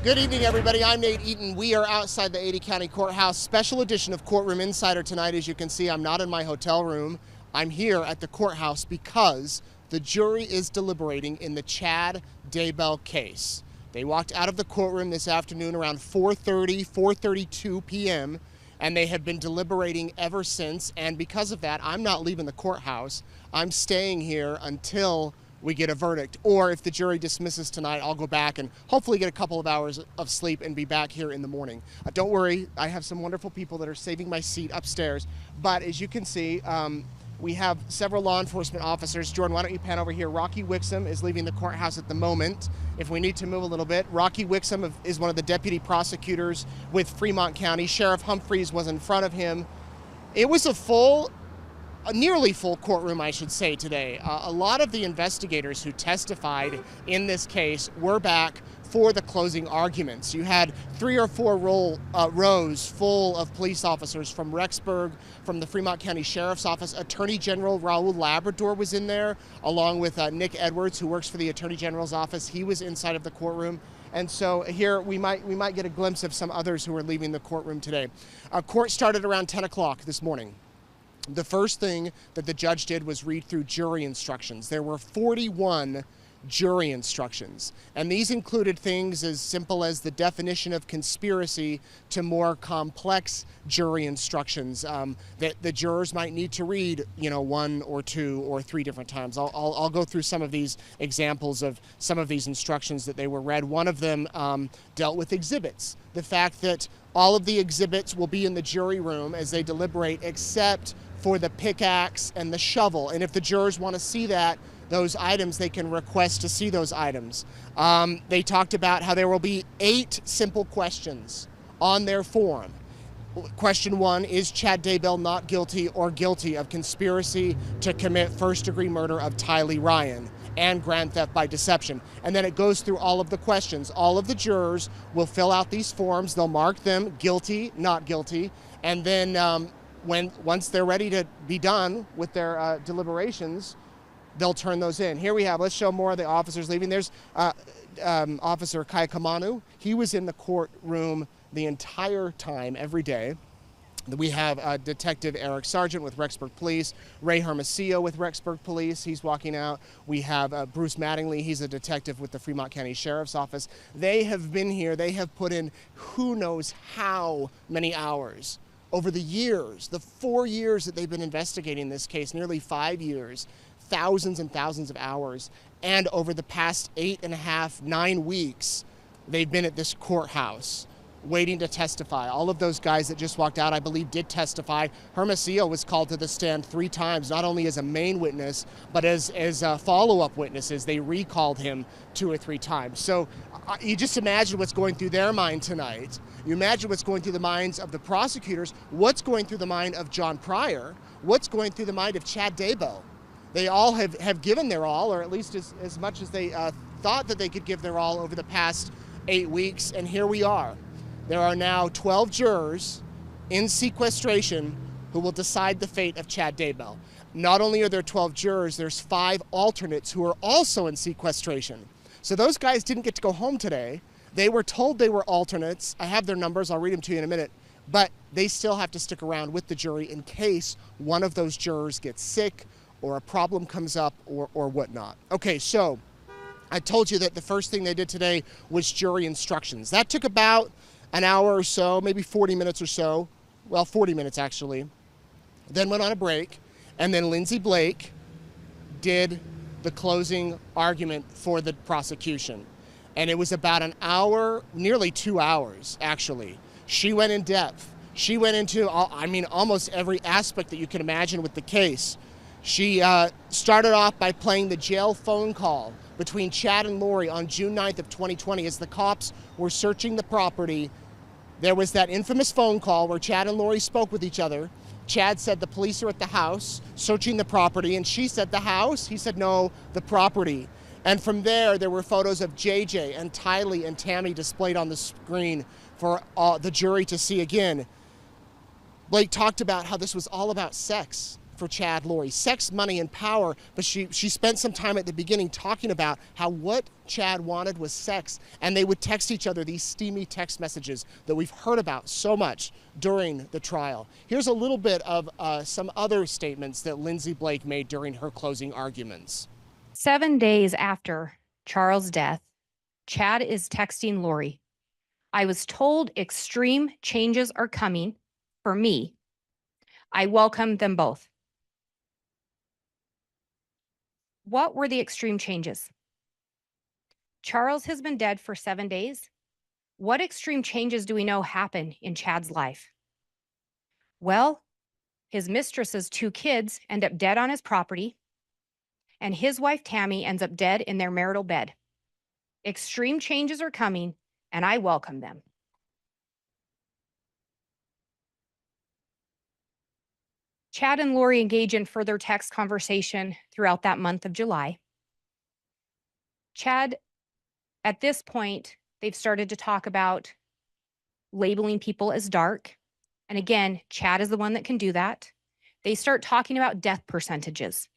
Good evening, everybody. I'm Nate Eaton. We are outside the Ada County Courthouse. Special edition of Courtroom Insider tonight. As you can see, I'm not in my hotel room. I'm here at the courthouse because the jury is deliberating in the Chad Daybell case. They walked out of the courtroom this afternoon around 4:32 p.m., and they have been deliberating ever since. And because of that, I'm not leaving the courthouse. I'm staying here until we get a verdict. Or if the jury dismisses tonight, I'll go back and hopefully get a couple of hours of sleep and be back here in the morning. Don't worry, I have some wonderful people that are saving my seat upstairs. But as you can see, we have several law enforcement officers. Jordan, why don't you pan over here? Rocky Wixom is leaving the courthouse at the moment. If we need to move a little bit, Rocky Wixom is one of the deputy prosecutors with Fremont County. Sheriff Humphreys was in front of him. It was a nearly full courtroom, I should say, today. A lot of the investigators who testified in this case were back for the closing arguments. You had 3 or 4 rows full of police officers from Rexburg, from the Fremont County Sheriff's Office. Attorney General Raul Labrador was in there, along with Nick Edwards, who works for the Attorney General's office. He was inside of the courtroom. And so here we might get a glimpse of some others who are leaving the courtroom today. Court started around 10 o'clock this morning. The first thing that the judge did was read through jury instructions. There were 41 jury instructions, and these included things as simple as the definition of conspiracy to more complex jury instructions that the jurors might need to read, 1 or 2 or 3 different times. I'll go through some of these examples of some of these instructions that they were read. One of them dealt with exhibits. The fact that all of the exhibits will be in the jury room as they deliberate, except for the pickaxe and the shovel. And if the jurors want to see those items, they can request to see those items. They talked about how there will be 8 simple questions on their form. Question 1, is Chad Daybell not guilty or guilty of conspiracy to commit first-degree murder of Tylee Ryan and grand theft by deception? And then it goes through all of the questions. All of the jurors will fill out these forms. They'll mark them guilty, not guilty, and then once they're ready to be done with their deliberations, they'll turn those in. Here we have, let's show more of the officers leaving. There's Officer Kai Kamanu. He was in the courtroom the entire time, every day. We have Detective Eric Sargent with Rexburg Police, Ray Hermosillo with Rexburg Police. He's walking out. We have Bruce Mattingly. He's a detective with the Fremont County Sheriff's Office. They have been here. They have put in who knows how many hours over the years, the 4 years that they've been investigating this case, nearly 5 years, thousands and thousands of hours. And over the past 8.5, 9 weeks, they've been at this courthouse waiting to testify. All of those guys that just walked out, I believe, did testify. Hermosillo was called to the stand 3 times, not only as a main witness, but as follow-up witnesses. They recalled him 2 or 3 times. So you just imagine what's going through their mind tonight. You imagine what's going through the minds of the prosecutors, what's going through the mind of John Pryor, what's going through the mind of Chad Daybell. They all have given their all, or at least as much as they thought that they could give their all over the past 8 weeks, and here we are. There are now 12 jurors in sequestration who will decide the fate of Chad Daybell. Not only are there 12 jurors, there's 5 alternates who are also in sequestration. So those guys didn't get to go home today. They were told they were alternates. I have their numbers. I'll read them to you in a minute. But they still have to stick around with the jury in case one of those jurors gets sick or a problem comes up or whatnot. Okay, so I told you that the first thing they did today was jury instructions. That took about an hour or so, maybe 40 minutes or so. Well, 40 minutes actually. Then went on a break, and then Lindsay Blake did the closing argument for the prosecution. And it was about an hour, nearly 2 hours actually. She went in depth. She went into, almost every aspect that you can imagine with the case. She started off by playing the jail phone call between Chad and Lori on June 9th of 2020 as the cops were searching the property. There was that infamous phone call where Chad and Lori spoke with each other. Chad said the police are at the house searching the property, and she said the house. He said no, the property. And from there were photos of JJ and Tylee and Tammy displayed on the screen for the jury to see again. Blake talked about how this was all about sex. for Chad Lori. Sex, money, and power, but she spent some time at the beginning talking about how what Chad wanted was sex, and they would text each other these steamy text messages that we've heard about so much during the trial. Here's a little bit of some other statements that Lindsay Blake made during her closing arguments. 7 days after Charles' death, Chad is texting Lori. I was told extreme changes are coming for me. I welcome them both. What were the extreme changes? Charles has been dead for 7 days. What extreme changes do we know happen in Chad's life? Well, his mistress's 2 kids end up dead on his property, and his wife Tammy ends up dead in their marital bed. Extreme changes are coming, and I welcome them. Chad and Lori engage in further text conversation throughout that month of July. Chad, at this point, they've started to talk about labeling people as dark. And again, Chad is the one that can do that. They start talking about death percentages.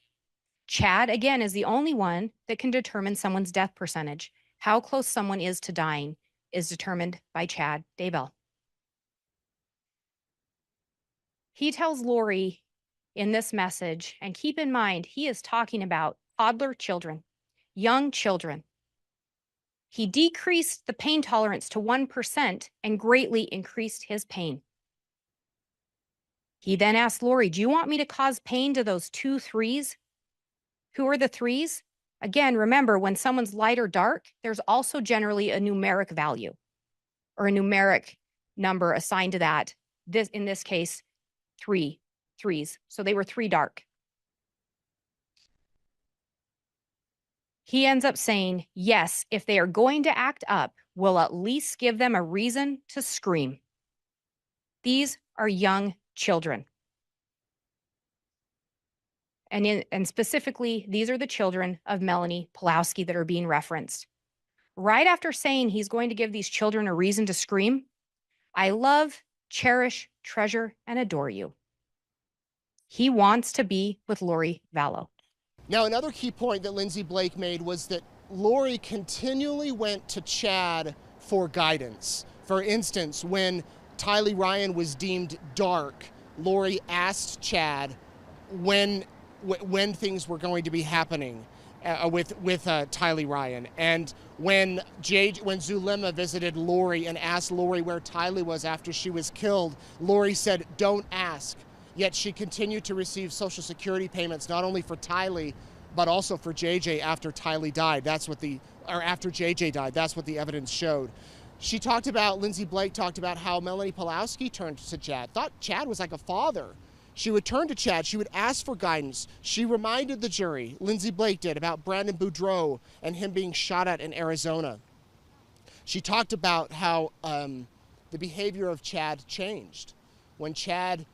Chad, again, is the only one that can determine someone's death percentage. How close someone is to dying is determined by Chad Daybell. He tells Lori in this message, and keep in mind, he is talking about toddler children, young children. He decreased the pain tolerance to 1% and greatly increased his pain. He then asked Lori, do you want me to cause pain to those 2 3s? Who are the 3s? Again, remember, when someone's light or dark, there's also generally a numeric value or a numeric number assigned to that. In this case, 3 3s. So they were 3 dark. He ends up saying, yes, if they are going to act up, we'll at least give them a reason to scream. These are young children. And specifically, these are the children of Melanie Pulowski that are being referenced. Right after saying he's going to give these children a reason to scream, I love, cherish, treasure, and adore you. He wants to be with Lori Vallow. Now, another key point that Lindsay Blake made was that Lori continually went to Chad for guidance. For instance, when Tylee Ryan was deemed dark, Lori asked Chad when things were going to be happening with Tylee Ryan. And when Zulema visited Lori and asked Lori where Tylee was after she was killed, Lori said, don't ask. Yet she continued to receive Social Security payments, not only for Tylee, but also for JJ after Tylee died. After JJ died. That's what the evidence showed. Lindsay Blake talked about how Melanie Pulowski turned to Chad, thought Chad was like a father. She would turn to Chad, she would ask for guidance. She reminded the jury, Lindsay Blake did, about Brandon Boudreaux and him being shot at in Arizona. She talked about how the behavior of Chad changed. When Chad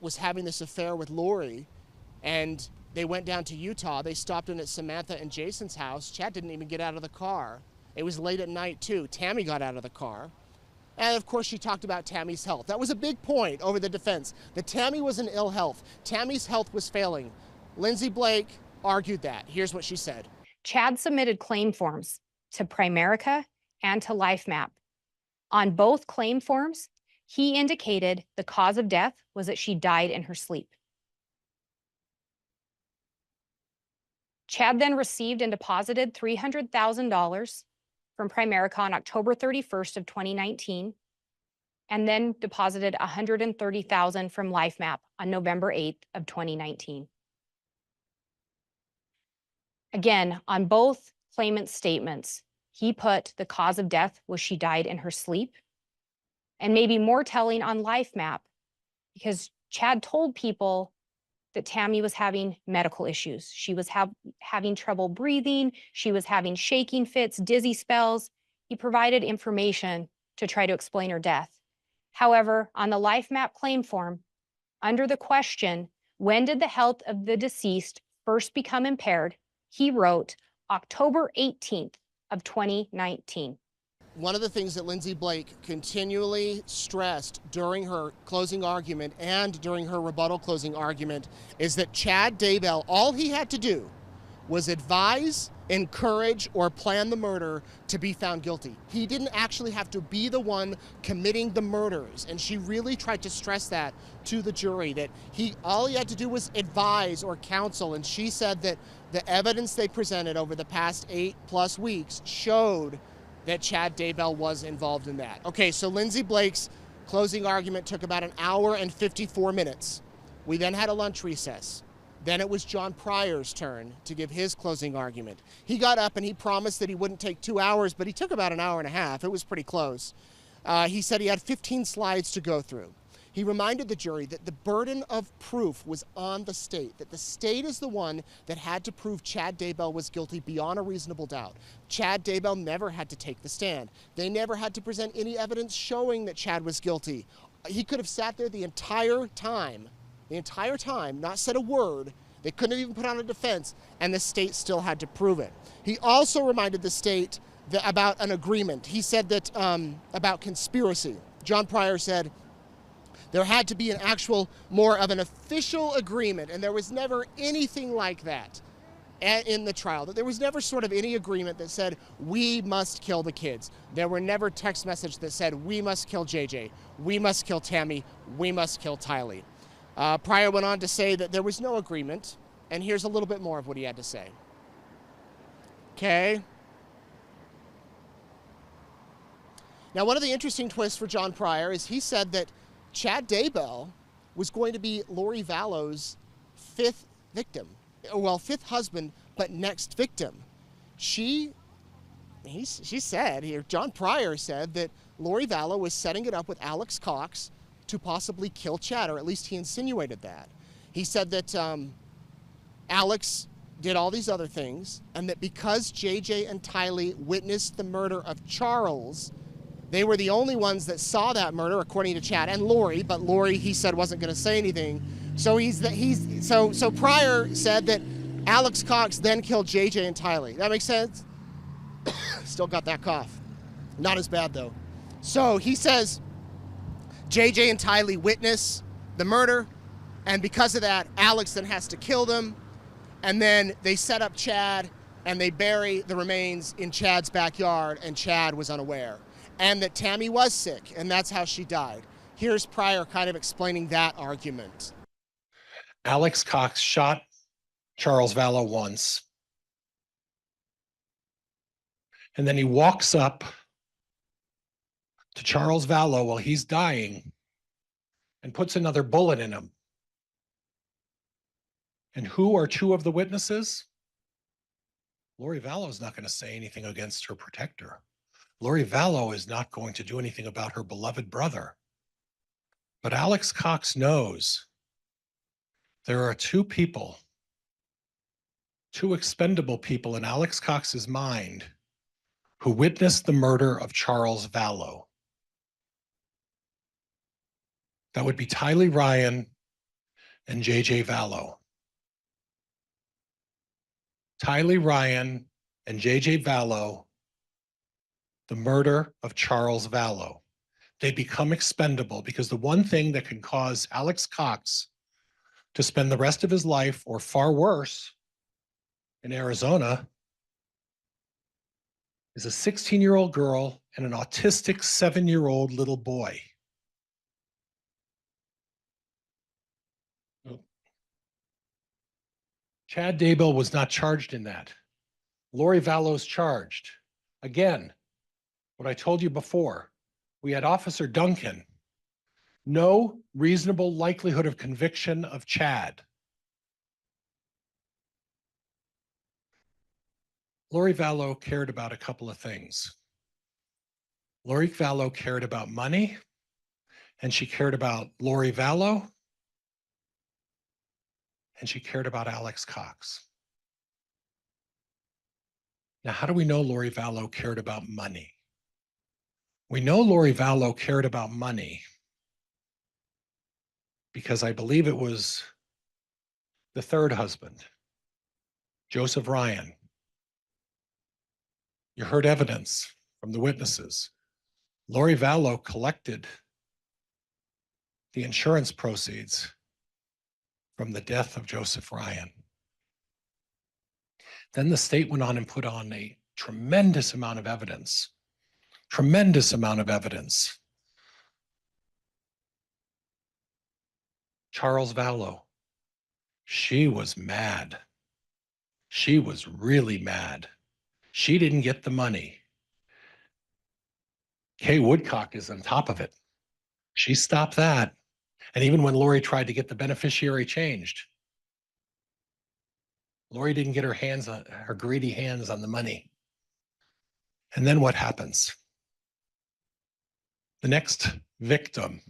was having this affair with Lori and they went down to Utah, they stopped in at Samantha and Jason's house. Chad didn't even get out of the car. It was late at night too. Tammy got out of the car. And of course she talked about Tammy's health. That was a big point over the defense, that Tammy was in ill health. Tammy's health was failing. Lindsay Blake argued that. Here's what she said. Chad submitted claim forms to Primerica and to LifeMap. On both claim forms, he indicated the cause of death was that she died in her sleep. Chad then received and deposited $300,000 from Primerica on October 31st of 2019, and then deposited $130,000 from LifeMap on November 8th of 2019. Again, on both claimant statements, he put the cause of death was she died in her sleep. And maybe more telling on LifeMap, because Chad told people that Tammy was having medical issues. She was having trouble breathing. She was having shaking fits, dizzy spells. He provided information to try to explain her death. However, on the LifeMap claim form, under the question, when did the health of the deceased first become impaired, he wrote October 18th of 2019. one of the things that Lindsay Blake continually stressed during her closing argument and during her rebuttal closing argument is that Chad Daybell, all he had to do was advise, encourage, or plan the murder to be found guilty. He didn't actually have to be the one committing the murders. And she really tried to stress that to the jury, that all he had to do was advise or counsel. And she said that the evidence they presented over the past 8+ weeks showed that Chad Daybell was involved in that. Okay, so Lindsay Blake's closing argument took about 1 hour and 54 minutes. We then had a lunch recess. Then it was John Pryor's turn to give his closing argument. He got up and he promised that he wouldn't take 2 hours, but he took about 1.5 hours. It was pretty close. He said he had 15 slides to go through. He reminded the jury that the burden of proof was on the state, that the state is the one that had to prove Chad Daybell was guilty beyond a reasonable doubt. Chad Daybell never had to take the stand. They never had to present any evidence showing that Chad was guilty. He could have sat there the entire time, not said a word. They couldn't have even put on a defense, and the state still had to prove it. He also reminded the state about an agreement. He said that about conspiracy. John Pryor said there had to be an actual, more of an official agreement, and there was never anything like that in the trial. That there was never sort of any agreement that said, we must kill the kids. There were never text messages that said, we must kill JJ, we must kill Tammy, we must kill Tylee. Pryor went on to say that there was no agreement, and here's a little bit more of what he had to say. Okay. Now, one of the interesting twists for John Pryor is he said that Chad Daybell was going to be Lori Vallow's 5th victim. Well, 5th husband, but next victim. She said here, John Pryor said that Lori Vallow was setting it up with Alex Cox to possibly kill Chad, or at least he insinuated that. He said that Alex did all these other things, and that because JJ and Tylee witnessed the murder of Charles, they were the only ones that saw that murder, according to Chad and Lori, but Lori, he said, wasn't going to say anything. So so Pryor said that Alex Cox then killed JJ and Tylee. That makes sense? Still got that cough. Not as bad, though. So he says JJ and Tylee witness the murder, and because of that, Alex then has to kill them, and then they set up Chad, and they bury the remains in Chad's backyard, and Chad was unaware. And that Tammy was sick, and that's how she died. Here's Pryor kind of explaining that argument. Alex Cox shot Charles Vallow once, and then he walks up to Charles Vallow while he's dying and puts another bullet in him. And who are 2 of the witnesses? Lori Vallow is not going to say anything against her protector. Lori Vallow is not going to do anything about her beloved brother. But Alex Cox knows there are 2 people, 2 expendable people in Alex Cox's mind who witnessed the murder of Charles Vallow. That would be Tylee Ryan and JJ Vallow. Tylee Ryan and JJ Vallow, the murder of Charles Vallow. They become expendable because the one thing that can cause Alex Cox to spend the rest of his life, or far worse, in Arizona is a 16-year-old girl and an autistic 7-year-old little boy. Chad Daybell was not charged in that. Lori Vallow's charged. Again, what I told you before, we had Officer Duncan. No reasonable likelihood of conviction of Chad. Lori Vallow cared about a couple of things. Lori Vallow cared about money, and she cared about Lori Vallow, and she cared about Alex Cox. Now, how do we know Lori Vallow cared about money? We know Lori Vallow cared about money because I believe it was the 3rd husband, Joseph Ryan. You heard evidence from the witnesses. Lori Vallow collected the insurance proceeds from the death of Joseph Ryan. Then the state went on and put on a tremendous amount of evidence. Charles Vallow, she was mad. She was really mad. She didn't get the money. Kay Woodcock is on top of it. She stopped that. And even when Lori tried to get the beneficiary changed, Lori didn't get her greedy hands on the money. And then what happens? The next victim,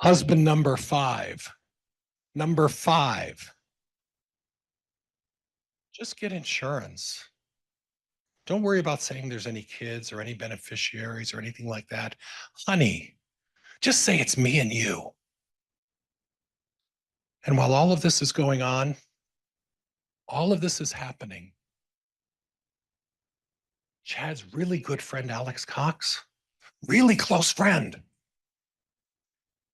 husband number five, just get insurance. Don't worry about saying there's any kids or any beneficiaries or anything like that. Honey, just say it's me and you. And while all of this is going on, all of this is happening, Chad's really good friend, Alex Cox, really close friend,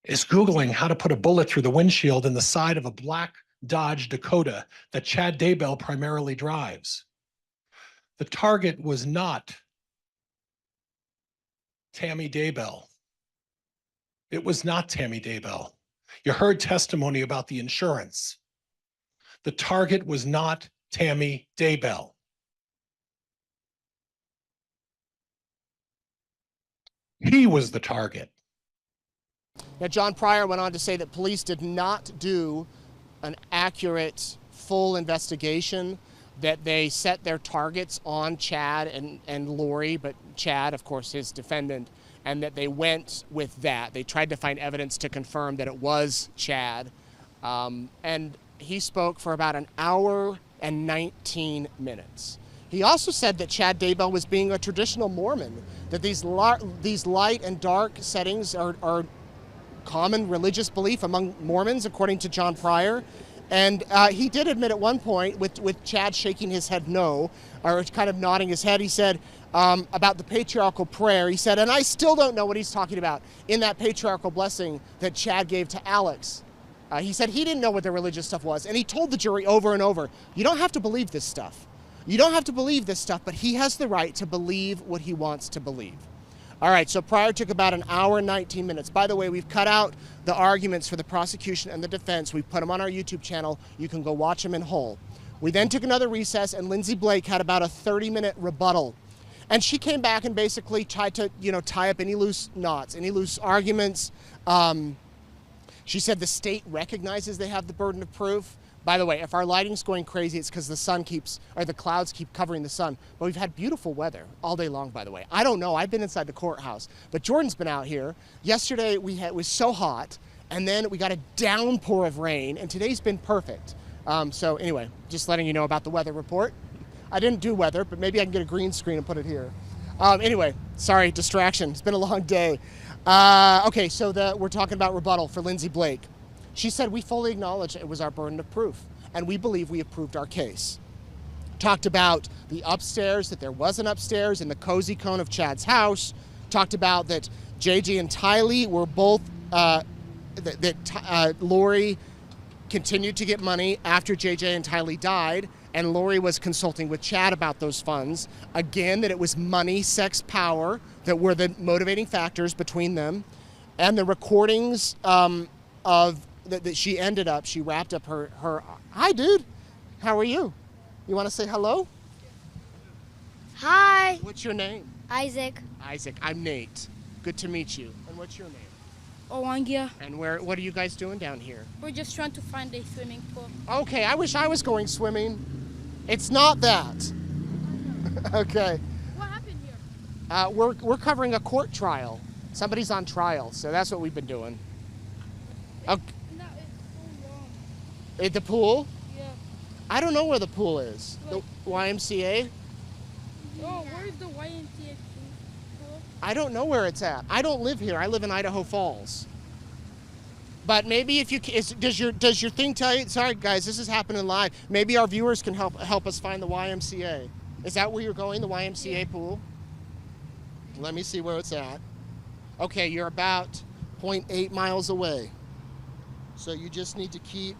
is Googling how to put a bullet through the windshield in the side of a black Dodge Dakota that Chad Daybell primarily drives. The target was not Tammy Daybell. It was not Tammy Daybell. You heard testimony about the insurance. The target was not Tammy Daybell. He was the target. Now, John Pryor went on to say that police did not do an accurate, full investigation, that they set their targets on Chad and Lori, but Chad, of course, his defendant, and that they went with that. They tried to find evidence to confirm that it was Chad. And he spoke for about an hour and 19 minutes. He also said that Chad Daybell was being a traditional Mormon, that these light and dark settings are common religious belief among Mormons, according to John Pryor. And he did admit at one point, with Chad shaking his head no, or kind of nodding his head, he said about the patriarchal prayer, he said, and I still don't know what he's talking about in that patriarchal blessing that Chad gave to Alex. He said he didn't know what the religious stuff was, and he told the jury over and over, you don't have to believe this stuff. You don't have to believe this stuff, but he has the right to believe what he wants to believe. All right, so Pryor took about an hour and 19 minutes. By the way, we've cut out the arguments for the prosecution and the defense. We've put them on our YouTube channel. You can go watch them in whole. We then took another recess, and Lindsay Blake had about a 30-minute rebuttal. And she came back and basically tried to, tie up any loose knots, any loose arguments. She said the state recognizes they have the burden of proof. By the way, if our lighting's going crazy, it's because the clouds keep covering the sun. But we've had beautiful weather all day long, by the way. I don't know, I've been inside the courthouse, but Jordan's been out here. Yesterday it was so hot, and then we got a downpour of rain, and today's been perfect. So anyway, just letting you know about the weather report. I didn't do weather, but maybe I can get a green screen and put it here. Anyway, sorry, distraction. It's been a long day. Okay, so we're talking about rebuttal for Lindsay Blake. She said, we fully acknowledge it was our burden of proof, and we believe we have proved our case. Talked about the upstairs, that there was an upstairs in the cozy cone of Chad's house. Talked about that JJ and Tylee were both, Lori continued to get money after JJ and Tylee died, and Lori was consulting with Chad about those funds. Again, that it was money, sex, power that were the motivating factors between them. And the recordings that she wrapped up her, hi dude, how are you? You want to say hello? Hi. What's your name? Isaac. Isaac, I'm Nate. Good to meet you. And what's your name? Owangia. And what are you guys doing down here? We're just trying to find a swimming pool. Okay, I wish I was going swimming. It's not that. Okay. What happened here? We're covering a court trial. Somebody's on trial, so that's what we've been doing. Okay. No, it's so long. At the pool? Yeah. I don't know where the pool is. The YMCA? Oh, where's the YMCA pool? I don't know where it's at. I don't live here. I live in Idaho Falls. But maybe if you does your thing tell you? Sorry guys, this is happening live. Maybe our viewers can help us find the YMCA. Is that where you're going? The YMCA pool? Let me see where it's at. Okay, you're about 0.8 miles away. So you just need to keep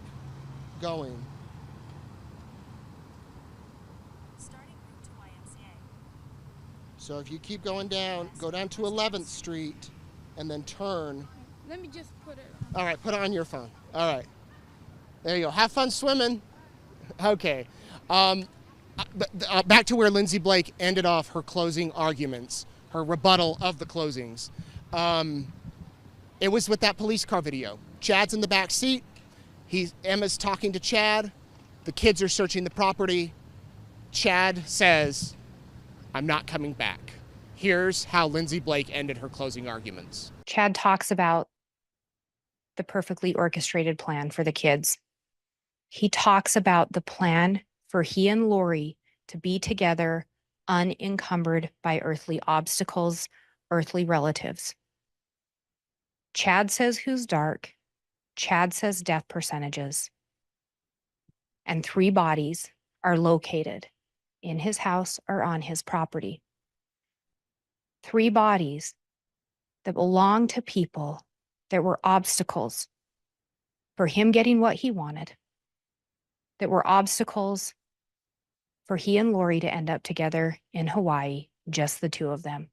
going. Starting route to YMCA. So if you keep going down, go down to 11th Street and then turn. Let me just put it on. All right, put it on your phone. All right. There you go. Have fun swimming. Okay. Back to where Lindsay Blake ended off her closing arguments, her rebuttal of the closings. It was with that police car video. Chad's in the back seat. Emma's talking to Chad. The kids are searching the property. Chad says, "I'm not coming back." Here's how Lindsay Blake ended her closing arguments. Chad talks about the perfectly orchestrated plan for the kids. He talks about the plan for he and Lori to be together unencumbered by earthly obstacles, earthly relatives. Chad says who's dark. Chad says death percentages. And 3 bodies are located in his house or on his property. 3 bodies that belong to people that were obstacles for him getting what he wanted, that were obstacles for he and Lori to end up together in Hawaii, just the 2 of them.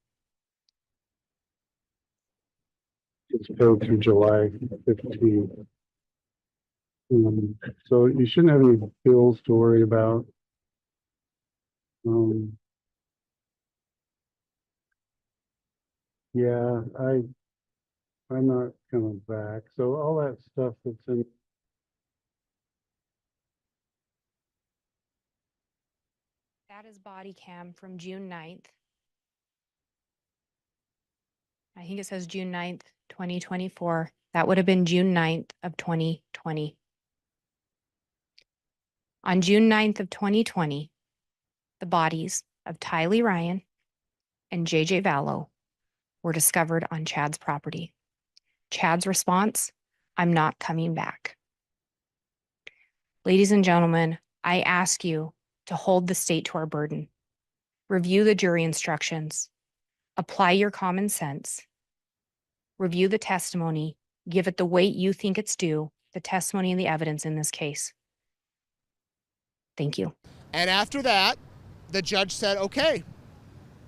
It's go through July 15th. So you shouldn't have any bills to worry about. Yeah, I'm not coming back. So all that stuff that's in. That is body cam from June 9th. I think it says June 9th, 2024. That would have been June 9th of 2020. On June 9th of 2020, the bodies of Tylee Ryan and JJ Vallow were discovered on Chad's property. Chad's response, "I'm not coming back." Ladies and gentlemen, I ask you to hold the state to our burden. Review the jury instructions. Apply your common sense. Review the testimony. Give it the weight you think it's due, the testimony and the evidence in this case. Thank you. And after that, the judge said, "Okay,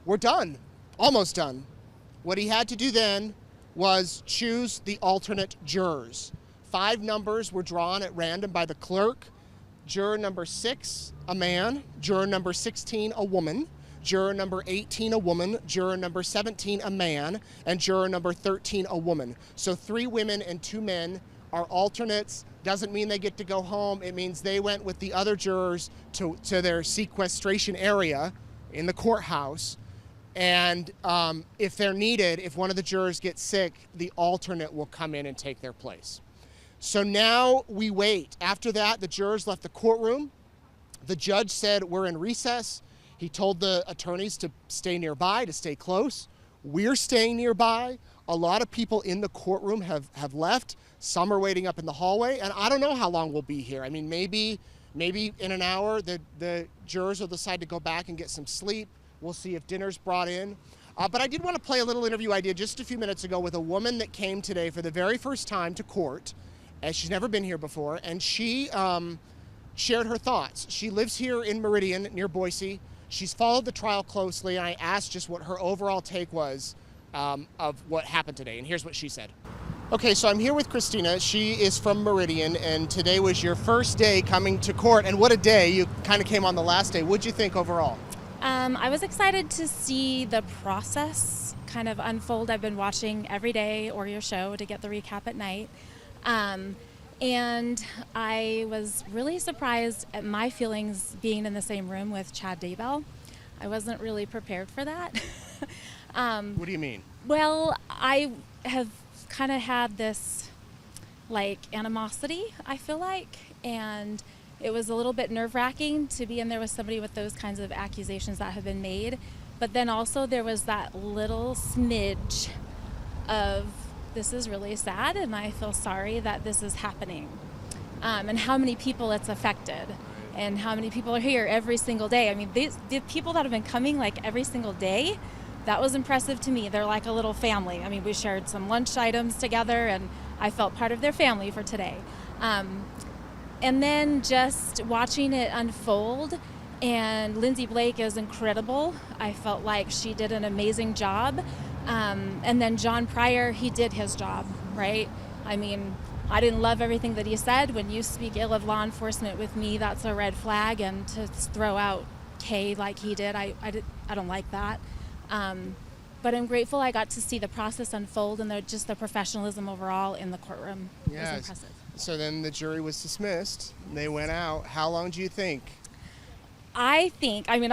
we're done, almost done." What he had to do then was choose the alternate jurors. 5 numbers were drawn at random by the clerk. Juror number 6, a man. Juror number 16, a woman. Juror number 18, a woman. Juror number 17, a man. And juror number 13, a woman. So 3 women and 2 men are alternates. Doesn't mean they get to go home. It means they went with the other jurors to their sequestration area in the courthouse. And if they're needed, if one of the jurors gets sick, the alternate will come in and take their place. So now we wait. After that, the jurors left the courtroom. The judge said, "We're in recess." He told the attorneys to stay nearby, to stay close. We're staying nearby. A lot of people in the courtroom have left. Some are waiting up in the hallway, and I don't know how long we'll be here. I mean, maybe in an hour, the jurors will decide to go back and get some sleep. We'll see if dinner's brought in. But I did want to play a little interview I did just a few minutes ago with a woman that came today for the very first time to court, and she's never been here before, and she shared her thoughts. She lives here in Meridian, near Boise. She's followed the trial closely, and I asked just what her overall take was of what happened today, and here's what she said. Okay, so I'm here with Christina. She is from Meridian, and today was your first day coming to court, and what a day. You kind of came on the last day. What'd you think overall? I was excited to see the process kind of unfold. I've been watching every day or your show to get the recap at night. And I was really surprised at my feelings being in the same room with Chad Daybell. I wasn't really prepared for that. What do you mean? Well, I have kind of had this like animosity, I feel like, and it was a little bit nerve-wracking to be in there with somebody with those kinds of accusations that have been made. But then also there was that little smidge of this is really sad, and I feel sorry that this is happening, and how many people it's affected, and how many people are here every single day. I mean, the people that have been coming like every single day, that was impressive to me. They're like a little family. I mean, we shared some lunch items together, and I felt part of their family for today. And then just watching it unfold, and Lindsay Blake is incredible. I felt like she did an amazing job. And then John Pryor, he did his job, right? I mean, I didn't love everything that he said. When you speak ill of law enforcement with me, that's a red flag. And to throw out Kay like he did, I don't like that. But I'm grateful I got to see the process unfold, and just the professionalism overall in the courtroom was impressive. So then the jury was dismissed. They went out. How long do you think? I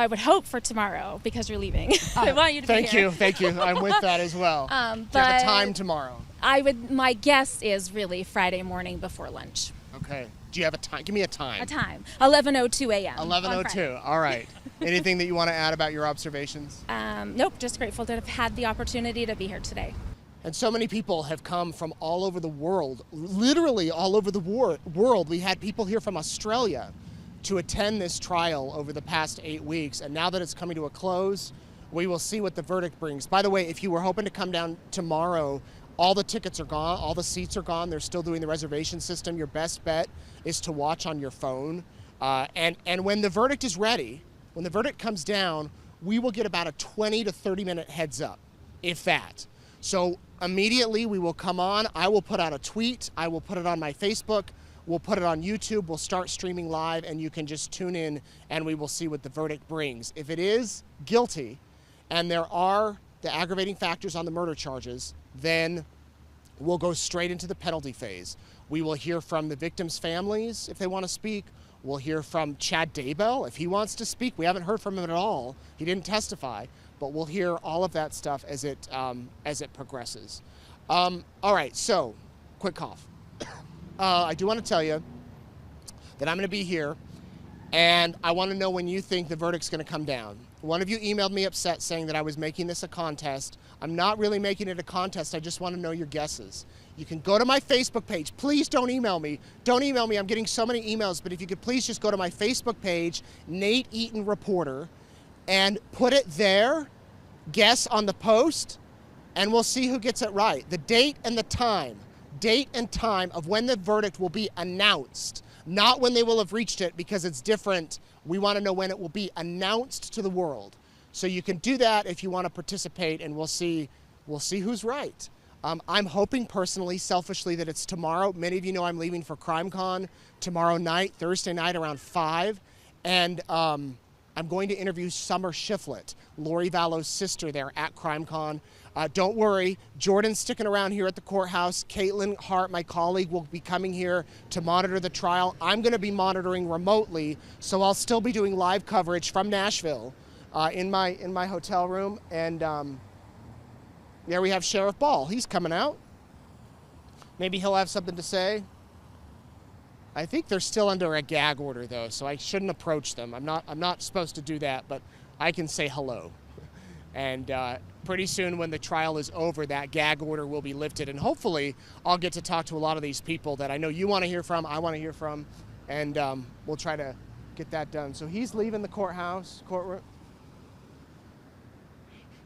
would hope for tomorrow, because you're leaving. I want you to be here. Thank you. I'm with that as well. Do you have a time tomorrow? My guess is really Friday morning before lunch. Okay. Do you have a time? Give me a time. A time. 11:02 a.m. 11:02. All right. Anything that you want to add about your observations? Nope. Just grateful to have had the opportunity to be here today. And so many people have come from all over the world, literally all over the world. We had people here from Australia to attend this trial over the past 8 weeks. And now that it's coming to a close, we will see what the verdict brings. By the way, if you were hoping to come down tomorrow, all the tickets are gone, all the seats are gone. They're still doing the reservation system. Your best bet is to watch on your phone. And when the verdict is ready, when the verdict comes down, we will get about a 20 to 30 minute heads up, if that. So immediately we will come on. I will put out a tweet. I will put it on my Facebook. We'll put it on YouTube. We'll start streaming live, and you can just tune in, and we will see what the verdict brings. If it is guilty, and there are the aggravating factors on the murder charges, then we'll go straight into the penalty phase. We will hear from the victims' families if they want to speak. We'll hear from Chad Daybell if he wants to speak. We haven't heard from him at all. He didn't testify, but we'll hear all of that stuff as it progresses. All right, so quick cough. I do want to tell you that I'm going to be here, and I want to know when you think the verdict's going to come down. One of you emailed me upset saying that I was making this a contest. I'm not really making it a contest. I just want to know your guesses. You can go to my Facebook page. Please don't email me. Don't email me. I'm getting so many emails, but if you could please just go to my Facebook page, Nate Eaton Reporter, and put it there, guess on the post, and we'll see who gets it right. The date and the time. Date and time of when the verdict will be announced, not when they will have reached it, because it's different. We want to know when it will be announced to the world. So you can do that if you want to participate, and we'll see who's right. I'm hoping personally, selfishly, that it's tomorrow. Many of you know I'm leaving for CrimeCon tomorrow night, Thursday night around 5, and I'm going to interview Summer Shiflett, Lori Vallow's sister, there at CrimeCon. Don't worry, Jordan's sticking around here at the courthouse. Caitlin Hart, my colleague, will be coming here to monitor the trial. I'm going to be monitoring remotely, so I'll still be doing live coverage from Nashville in my hotel room. And there we have Sheriff Ball. He's coming out. Maybe he'll have something to say. I think they're still under a gag order, though, so I shouldn't approach them. I'm not supposed to do that, but I can say hello. And pretty soon when the trial is over, that gag order will be lifted. And hopefully I'll get to talk to a lot of these people that I know you want to hear from, I want to hear from, and we'll try to get that done. So he's leaving the courtroom.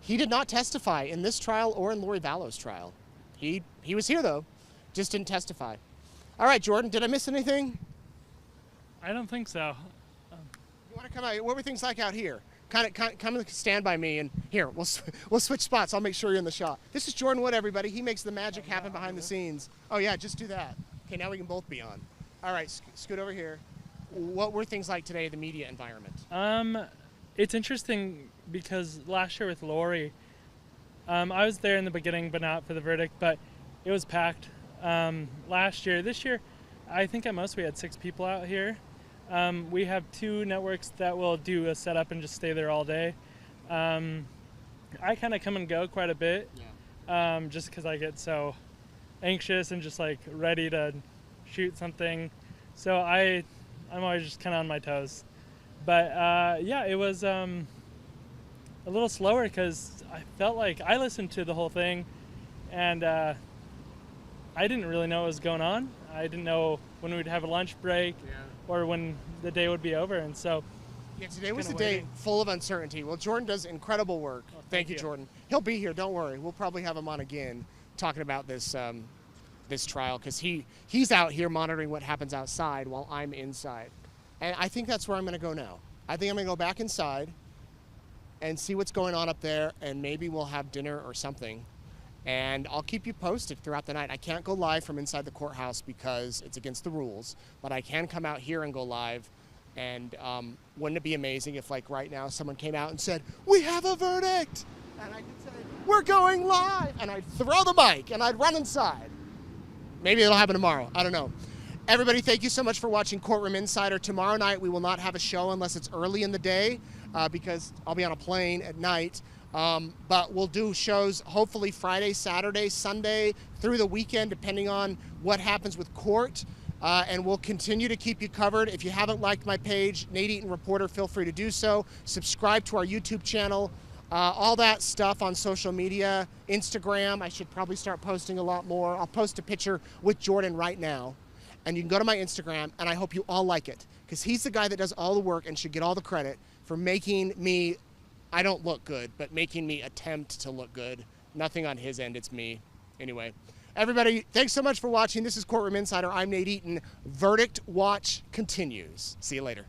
He did not testify in this trial or in Lori Vallow's trial. He was here, though, just didn't testify. All right, Jordan, did I miss anything? I don't think so. You want to come out? What were things like out here? Kind of stand by me, and here, we'll switch spots. I'll make sure you're in the shot. This is Jordan Wood, everybody. He makes the magic happen behind the scenes. Oh, yeah, just do that. Okay, now we can both be on. All right, scoot over here. What were things like today, the media environment? It's interesting because last year with Lori, I was there in the beginning, but not for the verdict, but it was packed. This year, I think at most we had 6 people out here. We have 2 networks that will do a setup and just stay there all day. I kind of come and go quite a bit, just because I get so anxious and just like ready to shoot something. So I'm always just kind of on my toes. But it was a little slower because I felt like I listened to the whole thing, and I didn't really know what was going on. I didn't know when we'd have a lunch break or when the day would be over. And so Yeah, today was a kinda day waiting. full of uncertainty. Well, Jordan does incredible work. Thank you, you. Jordan. He'll be here. Don't worry. We'll probably have him on again talking about this this trial because he's out here monitoring what happens outside while I'm inside. And I think that's where I'm going to go now. I think I'm going to go back inside and see what's going on up there, and maybe we'll have dinner or something. And I'll keep you posted throughout the night. I can't go live from inside the courthouse because it's against the rules, but I can come out here and go live. And wouldn't it be amazing if, like right now, someone came out and said, "We have a verdict," and I could say, "We're going live," and I'd throw the mic and I'd run inside. Maybe it'll happen tomorrow. I don't know. Everybody, thank you so much for watching Courtroom Insider. Tomorrow night we will not have a show unless it's early in the day because I'll be on a plane at night. But we'll do shows hopefully Friday, Saturday, Sunday, through the weekend, depending on what happens with court. And we'll continue to keep you covered. If you haven't liked my page, Nate Eaton Reporter, feel free to do so. Subscribe to our YouTube channel. All that stuff on social media, Instagram. I should probably start posting a lot more. I'll post a picture with Jordan right now. And you can go to my Instagram, and I hope you all like it. Because he's the guy that does all the work and should get all the credit for making me, I don't look good, but making me attempt to look good. Nothing on his end, it's me. Anyway, everybody, thanks so much for watching. This is Courtroom Insider. I'm Nate Eaton. Verdict Watch continues. See you later.